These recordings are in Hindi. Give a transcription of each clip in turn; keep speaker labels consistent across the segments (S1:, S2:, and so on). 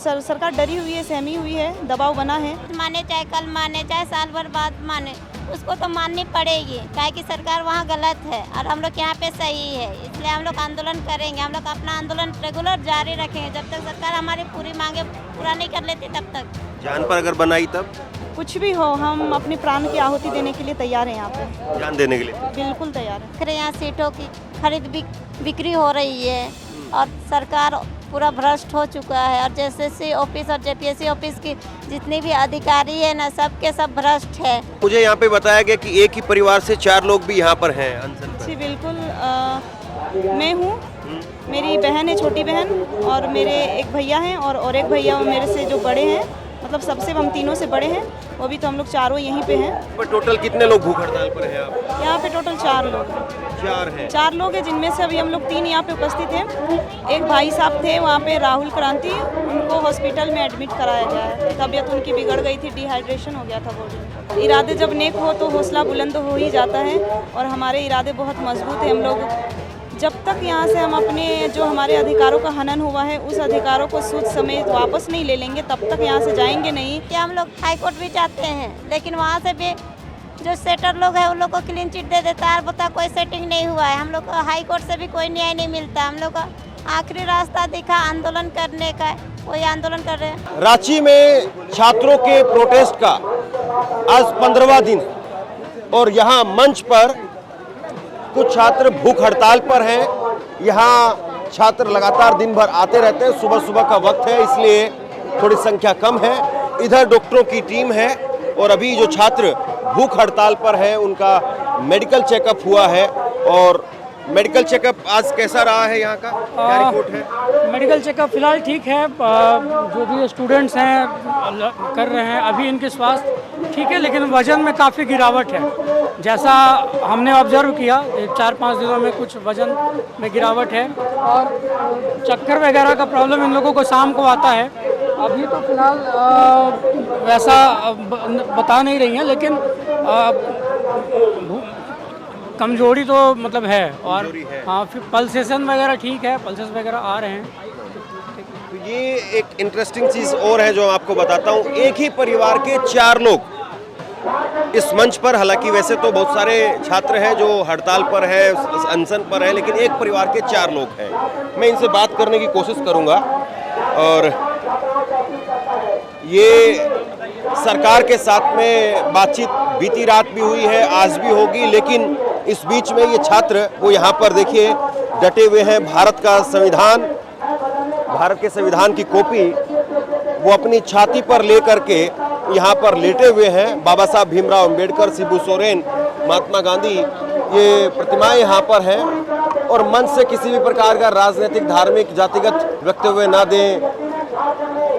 S1: सरकार डरी हुई है, सहमी हुई है, दबाव बना है।
S2: माने चाहे कल माने चाहे साल भर बाद माने, उसको तो माननी पड़ेगी, काहे कि सरकार वहाँ गलत है और हम लोग यहाँ पे सही है। इसलिए हम लोग आंदोलन करेंगे, हम लोग अपना आंदोलन रेगुलर जारी रखेंगे जब तक सरकार हमारी पूरी मांगे पूरा नहीं कर लेती तब तक।
S3: जान पर अगर बनाई तब
S1: कुछ भी हो, हम अपने प्राण की आहुति देने के लिए तैयार हैं। यहाँ पे
S3: जान देने के लिए
S1: बिल्कुल तैयार है।
S2: यहाँ सीटों की खरीद बिक्री हो रही है और सरकार पूरा भ्रष्ट हो चुका है और JSS ऑफिस और JPSC ऑफिस की जितने भी अधिकारी है ना, सबके सब भ्रष्ट है।
S3: मुझे यहाँ पे बताया गया कि एक ही परिवार से 4 लोग भी यहाँ पर हैं अनशन
S1: जी
S3: पर।
S1: बिल्कुल, मैं हूँ, मेरी बहन है, छोटी बहन, और मेरे एक भैया हैं और एक भैया मेरे से जो बड़े हैं, मतलब सबसे हम तीनों से बड़े हैं, वो भी तो हम लोग चारों यहीं पे हैं।
S3: पर टोटल कितने लोग भूख हड़ताल पर हैं आप?
S1: यहाँ पे टोटल 4 लोग हैं।
S3: 4 हैं।
S1: 4 लोग हैं, जिनमें से अभी हम लोग 3 यहाँ पे उपस्थित हैं। एक भाई साहब थे वहाँ पे, राहुल क्रांति, उनको हॉस्पिटल में एडमिट कराया गया है। तबीयत उनकी बिगड़ गई थी, डिहाइड्रेशन हो गया था बॉडी में। इरादे जब नेक हो तो हौसला बुलंद हो ही जाता है और हमारे इरादे बहुत मजबूत हैं। हम लोग जब तक यहाँ से हम अपने जो हमारे अधिकारों का हनन हुआ है उस अधिकारों को सूद समेत वापस नहीं ले लेंगे, तब तक यहाँ से जाएंगे नहीं।
S2: कि हम लोग हाई कोर्ट भी जाते हैं, लेकिन वहाँ से भी जो सेटर लोग हैं उन लोग को क्लीन चिट दे देता है, बता कोई सेटिंग नहीं हुआ है। हम लोग को हाई कोर्ट से भी कोई न्याय नहीं मिलता। हम लोग का आखिरी रास्ता दिखा आंदोलन करने का, वही आंदोलन कर रहे हैं।
S3: रांची में छात्रों के प्रोटेस्ट का आज 15वां दिन और यहाँ मंच पर कुछ छात्र भूख हड़ताल पर हैं। यहाँ छात्र लगातार दिन भर आते रहते हैं, सुबह सुबह का वक्त है इसलिए थोड़ी संख्या कम है। इधर डॉक्टरों की टीम है और अभी जो छात्र भूख हड़ताल पर हैं उनका मेडिकल चेकअप हुआ है। और मेडिकल चेकअप आज कैसा रहा है, यहाँ का क्या रिपोर्ट है?
S4: मेडिकल चेकअप फिलहाल ठीक है, जो भी स्टूडेंट्स हैं कर रहे हैं, अभी इनके स्वास्थ्य ठीक है, लेकिन वजन में काफ़ी गिरावट है। जैसा हमने ऑब्जर्व किया 4-5 दिनों में कुछ वजन में गिरावट है और चक्कर वगैरह का प्रॉब्लम इन लोगों को शाम को आता है। अभी तो फिलहाल वैसा बता नहीं रही हैं, लेकिन कमजोरी तो मतलब है। और हाँ, फिर पल्सेशन वगैरह ठीक है, पल्सेस वगैरह आ रहे हैं।
S3: तो ये एक इंटरेस्टिंग चीज़ और है जो आपको बताता हूँ। एक ही परिवार के 4 लोग इस मंच पर, हालांकि वैसे तो बहुत सारे छात्र हैं जो हड़ताल पर है, अनशन पर है, लेकिन एक परिवार के 4 लोग हैं। मैं इनसे बात करने की कोशिश करूँगा। और ये सरकार के साथ में बातचीत बीती रात भी हुई है, आज भी होगी, लेकिन इस बीच में ये छात्र वो यहाँ पर देखिए डटे हुए हैं। भारत के संविधान की कॉपी वो अपनी छाती पर ले करके यहाँ पर लेटे हुए हैं। बाबा साहब भीमराव अंबेडकर, शिबू सोरेन, महात्मा गांधी, ये प्रतिमाएं यहाँ पर हैं। और मंच से किसी भी प्रकार का राजनीतिक, धार्मिक, जातिगत वक्तव्य ना दें।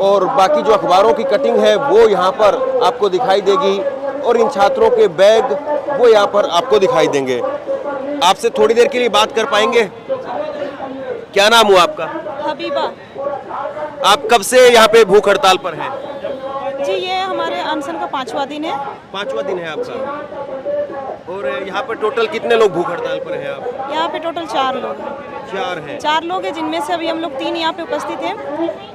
S3: और बाकी जो अखबारों की कटिंग है वो यहाँ पर आपको दिखाई देगी और इन छात्रों के बैग वो यहाँ पर आपको दिखाई देंगे। आपसे थोड़ी देर के लिए बात कर पाएंगे? क्या नाम हुआ आपका?
S1: हबीबा।
S3: आप कब से यहाँ पे भूख हड़ताल पर हैं?
S1: जी ये हमारे अनशन का 5वां दिन है।
S3: 5वां दिन है आपका। और यहाँ पर टोटल कितने लोग भूख हड़ताल पर हैं आप?
S1: यहाँ पे टोटल 4 लोग हैं।
S3: 4 हैं।
S1: 4 लोग हैं, जिनमें से अभी हम लोग 3 यहाँ पे उपस्थित हैं।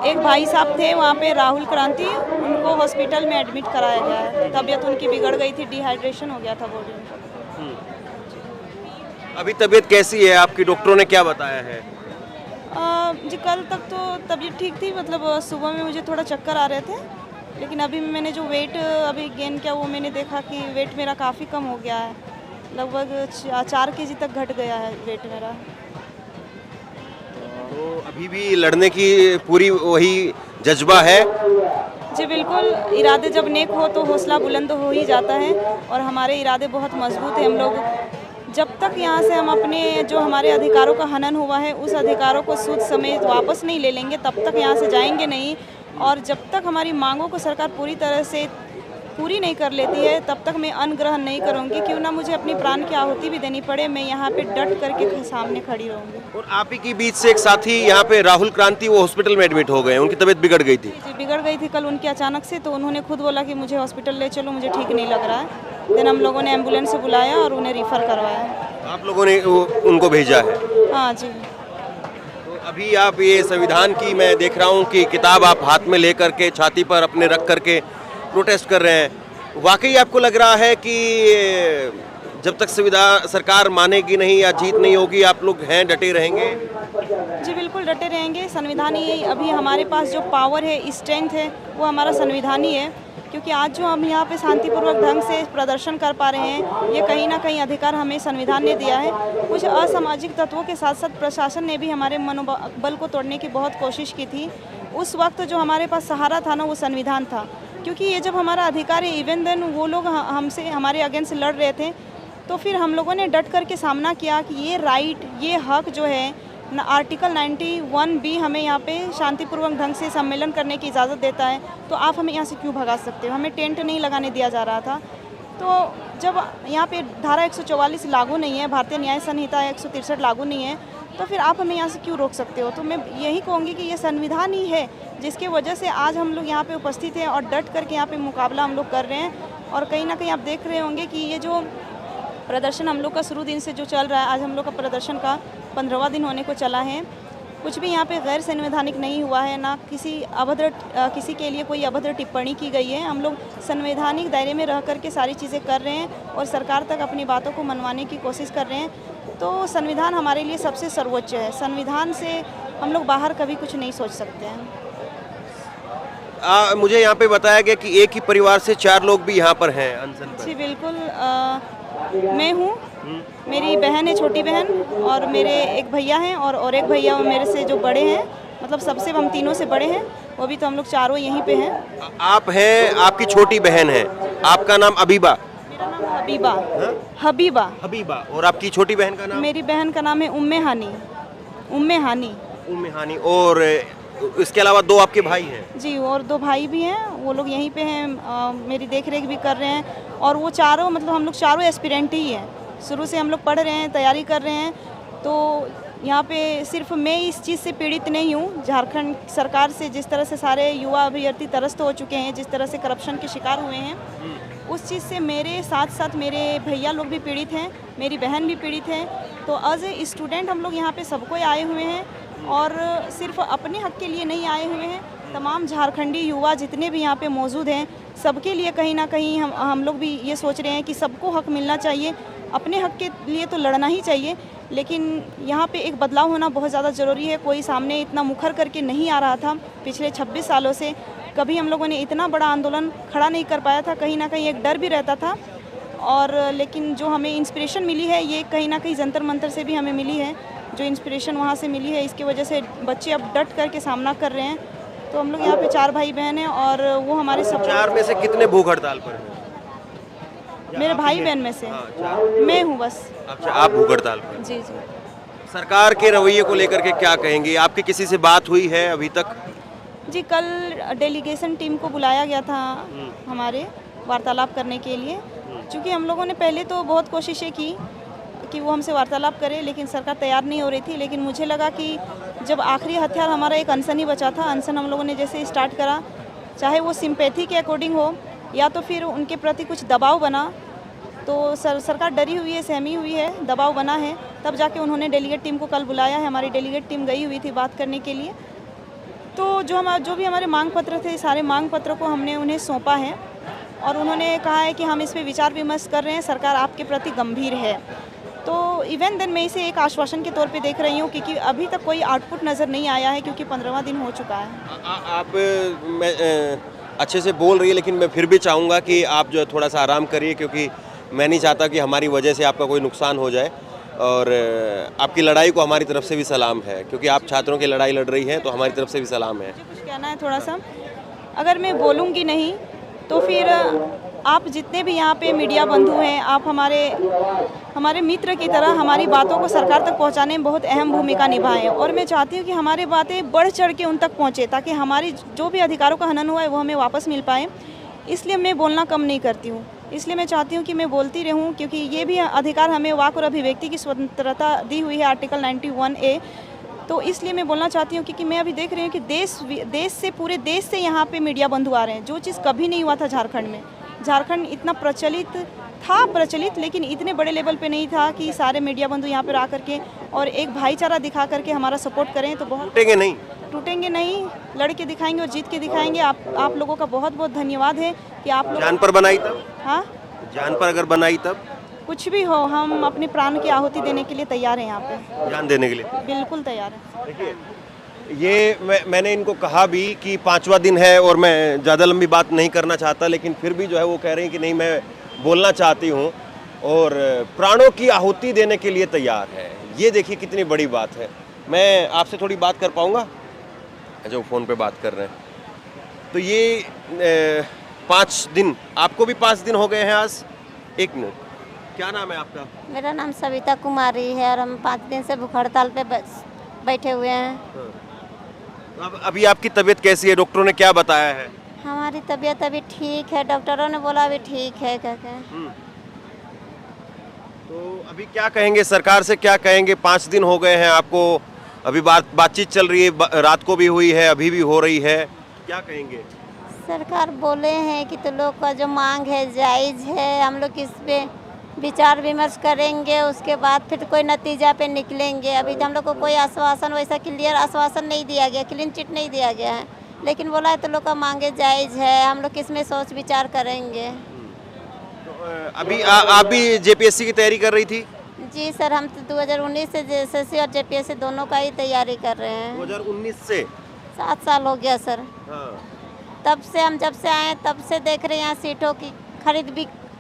S1: एक भाई साहब थे वहाँ पे, राहुल क्रांति, उनको हॉस्पिटल में एडमिट कराया गया है। तबीयत उनकी बिगड़ गई थी, डिहाइड्रेशन हो गया था बॉडी में।
S3: अभी तबीयत कैसी है आपकी? डॉक्टरों ने क्या बताया है?
S1: जी कल तक तो तबीयत ठीक थी, मतलब सुबह में मुझे थोड़ा चक्कर आ रहे थे, लेकिन अभी मैंने जो वेट अभी गेन किया वो मैंने देखा कि वेट मेरा काफ़ी कम हो गया है। लगभग 4 kg तक घट गया है वेट मेरा।
S3: तो अभी भी लड़ने की पूरी वही जज्बा है?
S1: जी बिल्कुल, इरादे जब नेक हो तो हौसला बुलंद हो ही जाता है और हमारे इरादे बहुत मजबूत हैं। हम लोग जब तक यहाँ से हम अपने जो हमारे अधिकारों का हनन हुआ है उस अधिकारों को सूद समेत वापस नहीं ले लेंगे, तब तक यहाँ से जाएंगे नहीं। और जब तक हमारी मांगों को सरकार पूरी तरह से पूरी नहीं कर लेती है तब तक मैं अन्न ग्रहण नहीं करूँगी। क्यों ना मुझे अपनी प्राण की आहुति भी देनी पड़े, मैं यहाँ पे डट करके सामने खड़ी रहूँगी।
S3: और आप ही के बीच से एक साथी यहाँ पे राहुल क्रांति, वो हॉस्पिटल में एडमिट हो गए, उनकी तबीयत बिगड़ गई थी।
S1: जी बिगड़ गई थी कल उनकी अचानक से, तो उन्होंने खुद बोला कि मुझे हॉस्पिटल ले चलो, मुझे ठीक नहीं लग रहा है। देन हम लोगों ने एम्बुलेंस से बुलाया और उन्हें रिफ़र करवाया।
S3: आप लोगों ने उनको भेजा है?
S1: हाँ जी।
S3: तो अभी आप ये संविधान की मैं देख रहा हूँ कि किताब आप हाथ में लेकर के छाती पर अपने रख करके प्रोटेस्ट कर रहे हैं। वाकई आपको लग रहा है कि जब तक संविधान सरकार मानेगी नहीं या जीत नहीं होगी, आप लोग हैं डटे रहेंगे?
S1: जी बिल्कुल डटे रहेंगे। संविधान ही अभी हमारे पास जो पावर है, स्ट्रेंथ है, वो हमारा संविधान ही है। क्योंकि आज जो हम यहाँ पे शांतिपूर्वक ढंग से प्रदर्शन कर पा रहे हैं, ये कहीं ना कहीं अधिकार हमें संविधान ने दिया है। कुछ असामाजिक तत्वों के साथ साथ प्रशासन ने भी हमारे मनोबल को तोड़ने की बहुत कोशिश की थी। उस वक्त जो हमारे पास सहारा था ना, वो संविधान था। क्योंकि ये जब हमारा अधिकार है, इवन देन वो लोग हमसे हमारे अगेंस्ट लड़ रहे थे, तो फिर हम लोगों ने डट करके सामना किया कि ये राइट, ये हक जो है ना, आर्टिकल 91B हमें यहाँ पे शांतिपूर्वक ढंग से सम्मेलन करने की इजाज़त देता है, तो आप हमें यहाँ से क्यों भगा सकते हो? हमें टेंट नहीं लगाने दिया जा रहा था। तो जब यहाँ पे धारा 144 लागू नहीं है, भारतीय न्याय संहिता 163 लागू नहीं है, तो फिर आप हमें यहाँ से क्यों रोक सकते हो? तो मैं यही कहूँगी कि ये संविधान ही है जिसके वजह से आज हम लोग यहाँ पे उपस्थित हैं और डट करके यहाँ पे मुकाबला हम लोग कर रहे हैं। और कहीं ना कहीं आप देख रहे होंगे कि ये जो प्रदर्शन हम लोग का शुरू दिन से जो चल रहा है, आज हम लोग का प्रदर्शन का 15वां दिन होने को चला है। कुछ भी यहाँ पे गैर संवैधानिक नहीं हुआ है, ना किसी के लिए कोई अभद्र टिप्पणी की गई है। हम लोग संवैधानिक दायरे में रह करके सारी चीज़ें कर रहे हैं और सरकार तक अपनी बातों को मनवाने की कोशिश कर रहे हैं। तो संविधान हमारे लिए सबसे सर्वोच्च है। संविधान से हम लोग बाहर कभी कुछ नहीं सोच सकते हैं।
S3: मुझे यहाँ पे बताया गया कि एक ही परिवार से 4 लोग भी यहाँ पर हैं अनशन पर।
S1: जी बिल्कुल। मैं हूँ, मेरी बहन है, छोटी बहन, और मेरे एक भैया हैं और एक भैया मेरे से जो बड़े हैं, मतलब सबसे हम तीनों से बड़े हैं, वो भी तो हम लोग चारों यहीं पे हैं।
S3: आप हैं, आपकी छोटी बहन है, आपका नाम अबीबा?
S1: मेरा नाम हबीबा। हबीबा।
S3: हबीबा। और आपकी छोटी बहन का नाम?
S1: मेरी बहन का नाम है उम्मे हानी। उम्मे हानी।
S3: उम्मे हानी। और इसके अलावा 2 आपके भाई हैं?
S1: जी, और 2 भाई भी हैं, वो लोग यहीं पे हैं, मेरी देख रेख भी कर रहे हैं। और वो चारों, मतलब हम लोग चारों एस्पिरेंट ही हैं। शुरू से हम लोग पढ़ रहे हैं, तैयारी कर रहे हैं। तो यहाँ पे सिर्फ मैं इस चीज़ से पीड़ित नहीं हूँ। झारखंड सरकार से जिस तरह से सारे युवा अभ्यर्थी त्रस्त हो चुके हैं, जिस तरह से करप्शन के शिकार हुए हैं, उस चीज़ से मेरे साथ साथ मेरे भैया लोग भी पीड़ित हैं, मेरी बहन भी पीड़ित है। तो एज ए स्टूडेंट हम लोग यहाँ पे सबको आए हुए हैं और सिर्फ अपने हक के लिए नहीं आए हुए हैं। तमाम झारखंडी युवा जितने भी यहाँ पे मौजूद हैं, सबके लिए कहीं ना कहीं हम लोग भी ये सोच रहे हैं कि सबको हक मिलना चाहिए। अपने हक के लिए तो लड़ना ही चाहिए, लेकिन यहाँ पे एक बदलाव होना बहुत ज़्यादा ज़रूरी है। कोई सामने इतना मुखर करके नहीं आ रहा था पिछले 26 सालों से। कभी हम लोगों ने इतना बड़ा आंदोलन खड़ा नहीं कर पाया था। कहीं ना कहीं एक डर भी रहता था। और लेकिन जो हमें इंस्पिरेशन मिली है, ये कहीं ना कहीं जंतर मंतर से भी हमें मिली है। जो इंस्पिरेशन वहाँ से मिली है, इसकी वजह से बच्चे अब डट करके सामना कर रहे हैं। तो हम लोग यहाँ पे 4 भाई बहन हैं और वो हमारे सब।
S3: 4 में से कितने भूख हड़ताल पर हैं?
S1: मेरे भाई बहन में से मैं हूँ बस।
S3: अच्छा, आप भूख हड़ताल पर?
S1: जी जी।
S3: सरकार के रवैये को लेकर के क्या कहेंगी? आपकी किसी से बात हुई है अभी तक?
S1: जी, कल डेलीगेशन टीम को बुलाया गया था हमारे वार्तालाप करने के लिए। क्योंकि हम लोगों ने पहले तो बहुत कोशिशें की कि वो हमसे वार्तालाप करे, लेकिन सरकार तैयार नहीं हो रही थी। लेकिन मुझे लगा कि जब आखिरी हथियार हमारा एक अनशन ही बचा था, अनशन हम लोगों ने जैसे स्टार्ट करा, चाहे वो सिंपैथी के अकॉर्डिंग हो या तो फिर उनके प्रति कुछ दबाव बना, तो सरकार डरी हुई है, सहमी हुई है, दबाव बना है। तब जाके उन्होंने डेलीगेट टीम को कल बुलाया है। हमारी डेलीगेट टीम गई हुई थी बात करने के लिए। तो जो भी हमारे मांग पत्र थे, सारे मांग पत्रों को हमने उन्हें सौंपा है और उन्होंने कहा है कि हम इस पर विचार विमर्श कर रहे हैं, सरकार आपके प्रति गंभीर है। तो इवन देन मैं इसे एक आश्वासन के तौर पे देख रही हूँ, क्योंकि अभी तक कोई आउटपुट नज़र नहीं आया है, क्योंकि 15वां दिन हो चुका है।
S3: आप अच्छे से बोल रही है, लेकिन मैं फिर भी चाहूँगा कि आप जो थोड़ा सा आराम करिए, क्योंकि मैं नहीं चाहता कि हमारी वजह से आपका कोई नुकसान हो जाए। और आपकी लड़ाई को हमारी तरफ से भी सलाम है, क्योंकि आप छात्रों की लड़ाई लड़ रही हैं, तो हमारी तरफ से भी सलाम है।
S1: मुझे कुछ कहना है थोड़ा सा। अगर मैं बोलूँगी नहीं तो फिर आप जितने भी यहाँ पे मीडिया बंधु हैं, आप हमारे मित्र की तरह हमारी बातों को सरकार तक पहुँचाने में बहुत अहम भूमिका निभाएं। और मैं चाहती हूँ कि हमारी बातें बढ़ चढ़ के उन तक पहुँचे, ताकि हमारी जो भी अधिकारों का हनन हुआ है वो हमें वापस मिल पाए। इसलिए मैं बोलना कम नहीं करती हूँ, इसलिए मैं चाहती हूँ कि मैं बोलती रहूँ, क्योंकि ये भी अधिकार हमें वाक और अभिव्यक्ति की स्वतंत्रता दी हुई है आर्टिकल 91A। तो इसलिए मैं बोलना चाहती हूँ, क्योंकि मैं अभी देख रही हूँ कि देश से, पूरे देश से यहाँ पे मीडिया बंधु आ रहे हैं, जो चीज़ कभी नहीं हुआ था झारखंड में। झारखंड इतना प्रचलित, लेकिन इतने बड़े लेवल पे नहीं था कि सारे मीडिया बंधु यहाँ पर आकर के और एक भाईचारा दिखा करके हमारा सपोर्ट करें तो बहुत
S3: टूटेंगे नहीं।
S1: टूटेंगे नहीं, लड़के दिखाएंगे और जीत के दिखाएंगे। आप लोगों का बहुत बहुत धन्यवाद है कि आप लोग
S3: जान पर बनाई तब,
S1: हाँ
S3: जान पर अगर बनाई तब,
S1: कुछ भी हो हम अपने प्राण की आहुति देने के लिए तैयार हैं यहाँ पे,
S3: जान देने के लिए।
S1: बिल्कुल तैयार हैं।
S3: देखिए ये मैंने इनको कहा भी कि 5वां दिन है और मैं ज़्यादा लंबी बात नहीं करना चाहता, लेकिन फिर भी जो है वो कह रहे हैं कि नहीं मैं बोलना चाहती हूँ और प्राणों की आहुति देने के लिए तैयार है। ये देखिए कितनी बड़ी बात है। मैं आपसे थोड़ी बात कर पाऊँगा? जो फ़ोन पे बात कर रहे हैं तो ये 5 दिन, आपको भी 5 दिन हो गए हैं आज। एक मिनट, क्या नाम है आपका?
S2: मेरा नाम सविता कुमारी है और हम 5 दिन से भूख हड़ताल पे बैठे हुए हैं।
S3: अब अभी आपकी तबीयत कैसी है? डॉक्टरों ने क्या बताया है?
S2: हमारी तबीयत अभी ठीक है, डॉक्टरों ने बोला अभी ठीक है कहके।
S3: तो अभी क्या कहेंगे, सरकार से क्या कहेंगे? 5 दिन हो गए हैं आपको, अभी बातचीत चल रही है, रात को भी हुई है, अभी भी हो रही है, क्या कहेंगे?
S2: सरकार बोले हैं कि तो लोग का जो मांग है जायज़ है, हम लोग इस पे विचार विमर्श करेंगे, उसके बाद फिर कोई नतीजा पे निकलेंगे। अभी तो हम लोग को कोई आश्वासन, वैसा क्लियर आश्वासन नहीं दिया गया, क्लीन चिट नहीं दिया गया है, लेकिन बोला है तो लोग का मांगे जायज़ है, हम लोग किसमें सोच विचार करेंगे।
S3: तो अभी आप भी जेपीएससी की तैयारी कर रही थी?
S2: जी सर, हम तो 2019 से जेएसएससी और जेपीएससी दोनों का ही तैयारी कर रहे हैं।
S3: 2019 से
S2: 7 साल हो गया सर।
S3: हाँ।
S2: तब से हम जब से आए तब से देख रहे हैं यहाँ सीटों की खरीद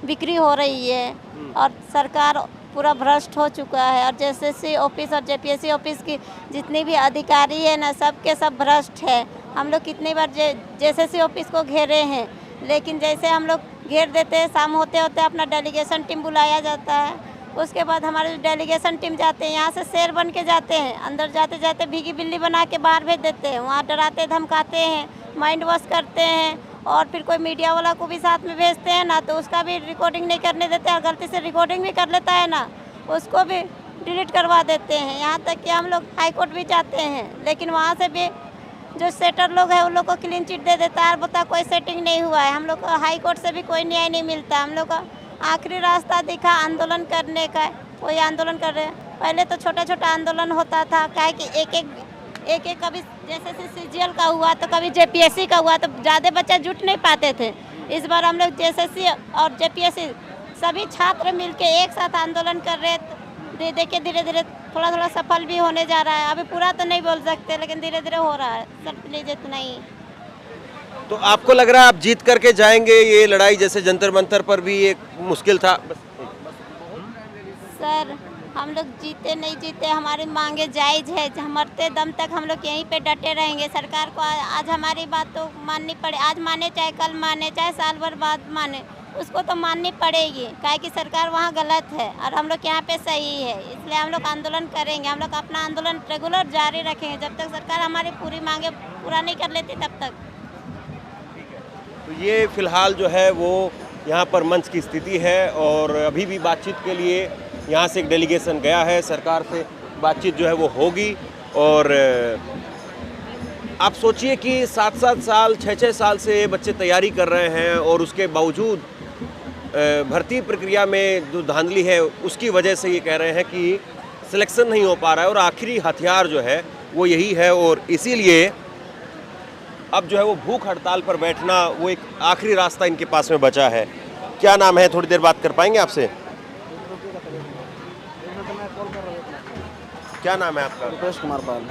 S2: बिक्री हो रही है और सरकार पूरा भ्रष्ट हो चुका है और जेएसएससी ऑफिस और जेपीएससी ऑफिस की जितनी भी अधिकारी है ना, सब के सब भ्रष्ट है। हम लोग कितनी बार जेएसएससी ऑफिस को घेरे हैं, लेकिन जैसे हम लोग घेर देते हैं, शाम होते होते अपना डेलीगेशन टीम बुलाया जाता है, उसके बाद हमारे डेलीगेशन टीम जाते हैं, यहाँ से शेर बन के जाते हैं, अंदर जाते जाते भीगी बिल्ली बना के बाहर भेज देते हैं, वहाँ डराते धमकाते हैं, माइंड वॉश करते हैं और फिर कोई मीडिया वाला को भी साथ में भेजते हैं ना, तो उसका भी रिकॉर्डिंग नहीं करने देते हैं, गलती से रिकॉर्डिंग भी कर लेता है ना, उसको भी डिलीट करवा देते हैं। यहाँ तक कि हम लोग हाई कोर्ट भी जाते हैं, लेकिन वहाँ से भी जो सेटर लोग हैं उन लोग को क्लीन चिट दे देता है, बता कोई सेटिंग नहीं हुआ है। हम लोग को हाई कोर्ट से भी कोई न्याय नहीं मिलता। हम लोग का आखिरी रास्ता दिखा आंदोलन करने का, कोई आंदोलन कर रहे हैं। पहले तो छोटा छोटा आंदोलन होता था, क्या कि एक कभी जैसे सीजीएल का हुआ तो कभी जेपीएससी का हुआ तो ज़्यादा बच्चे जुट नहीं पाते थे। इस बार हम लोग जेएसएससी और जेपीएससी सभी छात्र मिलके एक साथ आंदोलन कर रहे हैं। देखिए धीरे धीरे थोड़ा थोड़ा सफल भी होने जा रहा है। अभी पूरा तो नहीं बोल सकते, लेकिन धीरे धीरे हो रहा है। सर प्लीज इतना ही।
S3: तो आपको लग रहा है आप जीत करके जाएंगे ये लड़ाई? जैसे जंतर मंतर पर भी एक मुश्किल था।
S2: सर हम लोग जीते नहीं जीते, हमारी मांगे जायज़ है, मरते दम तक हम लोग यहीं पे डटे रहेंगे। सरकार को आज हमारी बात तो माननी पड़े, आज माने चाहे कल माने चाहे साल भर बाद माने, उसको तो माननी पड़ेगी, काहे कि सरकार वहाँ गलत है और हम लोग यहाँ पे सही है। इसलिए हम लोग आंदोलन करेंगे, हम लोग अपना आंदोलन रेगुलर जारी रखेंगे जब तक सरकार हमारी पूरी मांगे पूरा नहीं कर लेती तब तक।
S3: तो ये फिलहाल जो है वो यहाँ पर मंच की स्थिति है और अभी भी बातचीत के लिए यहाँ से एक डेलीगेशन गया है, सरकार से बातचीत जो है वो होगी। और आप सोचिए कि 7-7 साल 6-6 साल से ये बच्चे तैयारी कर रहे हैं और उसके बावजूद भर्ती प्रक्रिया में जो धांधली है उसकी वजह से ये कह रहे हैं कि सिलेक्शन नहीं हो पा रहा है और आखिरी हथियार जो है वो यही है और इसीलिए अब जो है वो भूख हड़ताल पर बैठना वो एक आखिरी रास्ता इनके पास में बचा है। क्या नाम है? थोड़ी देर बात कर पाएंगे आपसे? क्या नाम है आपका?
S5: रुपेश कुमार पाल।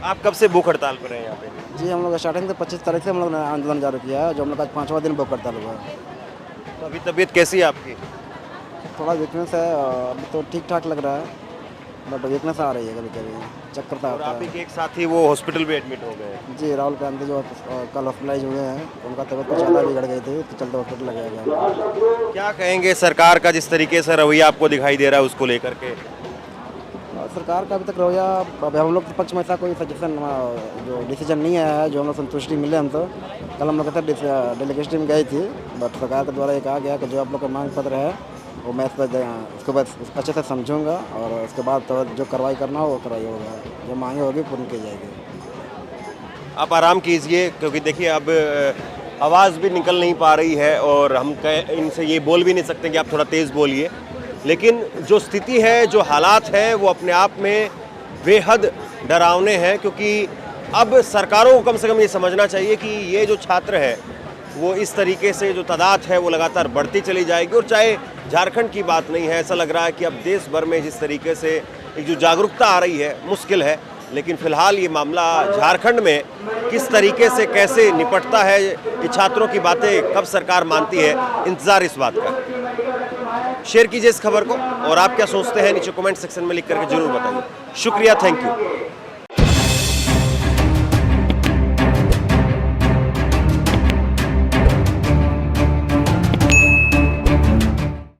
S3: आप कब से भूख हड़ताल पर हैं यहाँ पे?
S5: जी हम लोग स्टार्टिंग से 25 तारीख से हम लोग ने आंदोलन जारी किया है, जो हम लोग आज 5वां दिन भूख हड़ताल हुआ है।
S3: तो अभी तबीयत कैसी है आपकी?
S5: थोड़ा वीकनेस है, अभी तो ठीक ठाक लग रहा है, बट वीकनेस आ रही है, कभी कभी चक्कर
S3: और
S5: आता
S3: आप
S5: है।
S3: ही एक साथी वो हॉस्पिटल में एडमिट हो गए हैं।
S5: जी राहुल कांति जो कल हॉस्पिटलाइज हुए हैं, उनका तबीयत कुछ ज़्यादा बिगड़ गई थी, तो चलते हॉस्पिटल लगाया गया।
S3: क्या कहेंगे सरकार का जिस तरीके से रवैया आपको दिखाई दे रहा है उसको लेकर के?
S5: सरकार का अभी तक रवैया, हम लोग के पक्ष में ऐसा कोई सजेशन जो डिसीजन नहीं आया है जो हम लोग संतुष्टि मिले। हम तो कल हम लोग के साथ डेलीगेशन टीम गई थी, बट सरकार के द्वारा ये कहा गया कि जो आप लोग का मांग पत्र है वो मैं इस पर उसको बस अच्छे से समझूंगा और उसके बाद तो जो कार्रवाई करना हो वो कार्रवाई होगा, जो मांगे होगी पूर्ण की जाएगी।
S3: आप आराम कीजिए क्योंकि देखिए अब आवाज़ भी निकल नहीं पा रही है और हम इनसे ये बोल भी नहीं सकते कि आप थोड़ा तेज़ बोलिए। लेकिन जो स्थिति है, जो हालात हैं, वो अपने आप में बेहद डरावने हैं, क्योंकि अब सरकारों को कम से कम ये समझना चाहिए कि ये जो छात्र है वो इस तरीके से जो तादाद है वो लगातार बढ़ती चली जाएगी। और चाहे झारखंड की बात नहीं है, ऐसा लग रहा है कि अब देश भर में जिस तरीके से एक जो जागरूकता आ रही है, मुश्किल है। लेकिन फिलहाल ये मामला झारखंड में किस तरीके से कैसे निपटता है, ये छात्रों की बातें कब सरकार मानती है, इंतजार इस बात का। शेयर कीजिए इस खबर को, और आप क्या सोचते हैं नीचे कमेंट सेक्शन में लिख करके जरूर बताइए। शुक्रिया, थैंक यू।